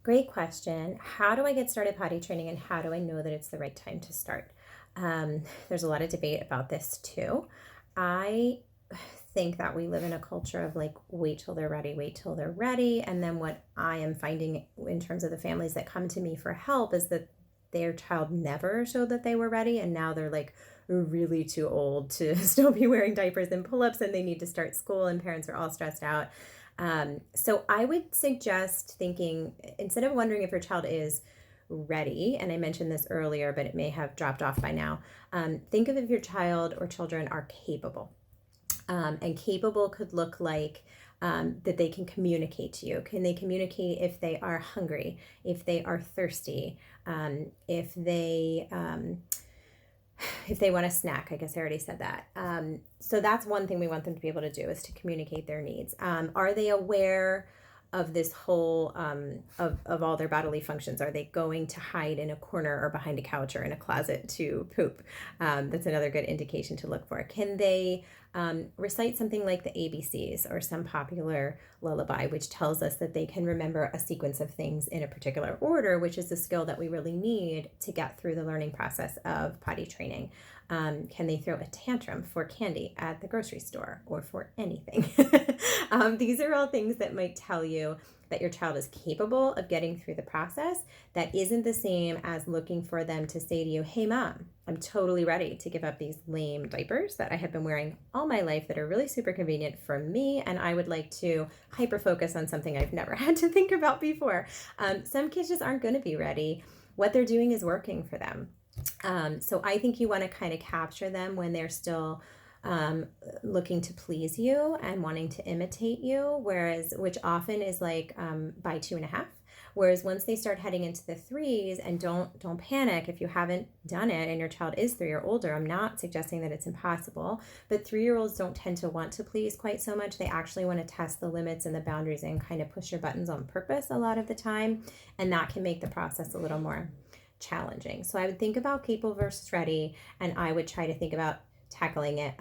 Great question. How do I get started potty training and how do I know that it's the right time to start? There's a lot of debate about this too. I think that we live in a culture of like, wait till they're ready, wait till they're ready. And then what I am finding in terms of the families that come to me for help is that their child never showed that they were ready. And now they're like really too old to still be wearing diapers and pull ups and they need to start school and parents are all stressed out. So I would suggest thinking, instead of wondering if your child is ready, and I mentioned this earlier, but it may have dropped off by now, think of if your child or children are capable. And capable could look like that they can communicate to you. Can they communicate if they are hungry, if they are thirsty, if they want a snack? I guess I already said that. So that's one thing we want them to be able to do, is to communicate their needs. Are they aware of this whole of all their bodily functions? Are they going to hide in a corner or behind a couch or in a closet to poop? That's another good indication to look for. Can they recite something like the ABCs or some popular lullaby, which tells us that they can remember a sequence of things in a particular order, which is a skill that we really need to get through the learning process of potty training. Can they throw a tantrum for candy at the grocery store or for anything? These are all things that might tell you that your child is capable of getting through the process. That isn't the same as looking for them to say to you, hey, mom, I'm totally ready to give up these lame diapers that I have been wearing all my life that are really super convenient for me, and I would like to hyper focus on something I've never had to think about before. Some kids just aren't going to be ready. What they're doing is working for them. So I think you want to kind of capture them when they're still looking to please you and wanting to imitate you, which often is like by 2.5. Whereas once they start heading into the 3s, and don't panic if you haven't done it and your child is 3 or older. I'm not suggesting that it's impossible, but 3-year-olds don't tend to want to please quite so much. They actually want to test the limits and the boundaries and kind of push your buttons on purpose a lot of the time, and that can make the process a little more challenging. So I would think about capable versus ready, and I would try to think about tackling it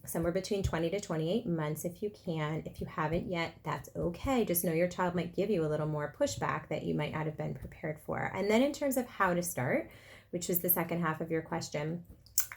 somewhere between 20 to 28 months if you can. If you haven't yet, that's okay. Just know your child might give you a little more pushback that you might not have been prepared for. And then in terms of how to start, which is the second half of your question,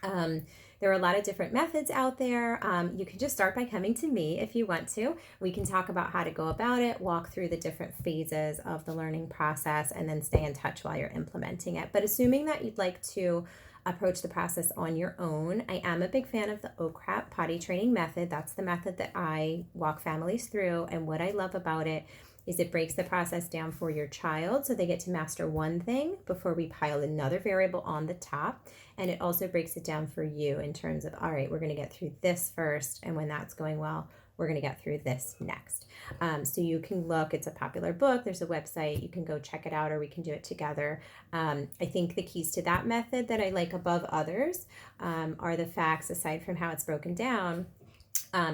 there are a lot of different methods out there. You can just start by coming to me if you want to. We can talk about how to go about it, walk through the different phases of the learning process, and then stay in touch while you're implementing it. But assuming that you'd like to approach the process on your own, I am a big fan of the OCRAP potty training method. That's the method that I walk families through. And what I love about it is it breaks the process down for your child so they get to master one thing before we pile another variable on the top. And it also breaks it down for you in terms of, all right, we're going to get through this first, and when that's going well, we're going to get through this next. So you can look, it's a popular book, there's a website, you can go check it out, or we can do it together. I think the keys to that method that I like above others are the facts. Aside from how it's broken down,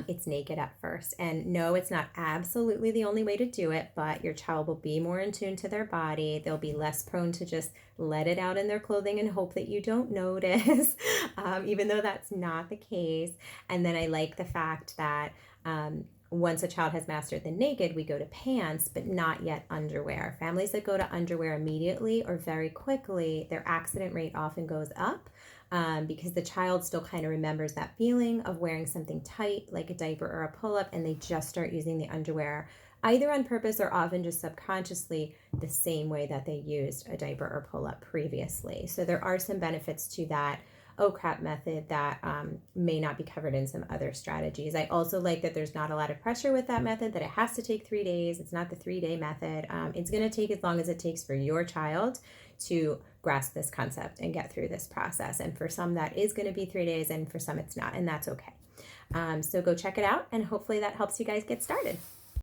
it's naked at first. And no, it's not absolutely the only way to do it, but your child will be more in tune to their body. They'll be less prone to just let it out in their clothing and hope that you don't notice, even though that's not the case. And then I like the fact that once a child has mastered the naked, we go to pants, but not yet underwear. Families that go to underwear immediately or very quickly, their accident rate often goes up because the child still kind of remembers that feeling of wearing something tight like a diaper or a pull-up, and they just start using the underwear either on purpose or often just subconsciously the same way that they used a diaper or pull-up previously. So there are some benefits to that OCRAP method that may not be covered in some other strategies. I also like that there's not a lot of pressure with that method, that it has to take 3 days. It's not the 3-day method. It's going to take as long as it takes for your child to grasp this concept and get through this process. And for some, that is going to be 3 days, and for some, it's not, and that's okay. So go check it out, and hopefully that helps you guys get started.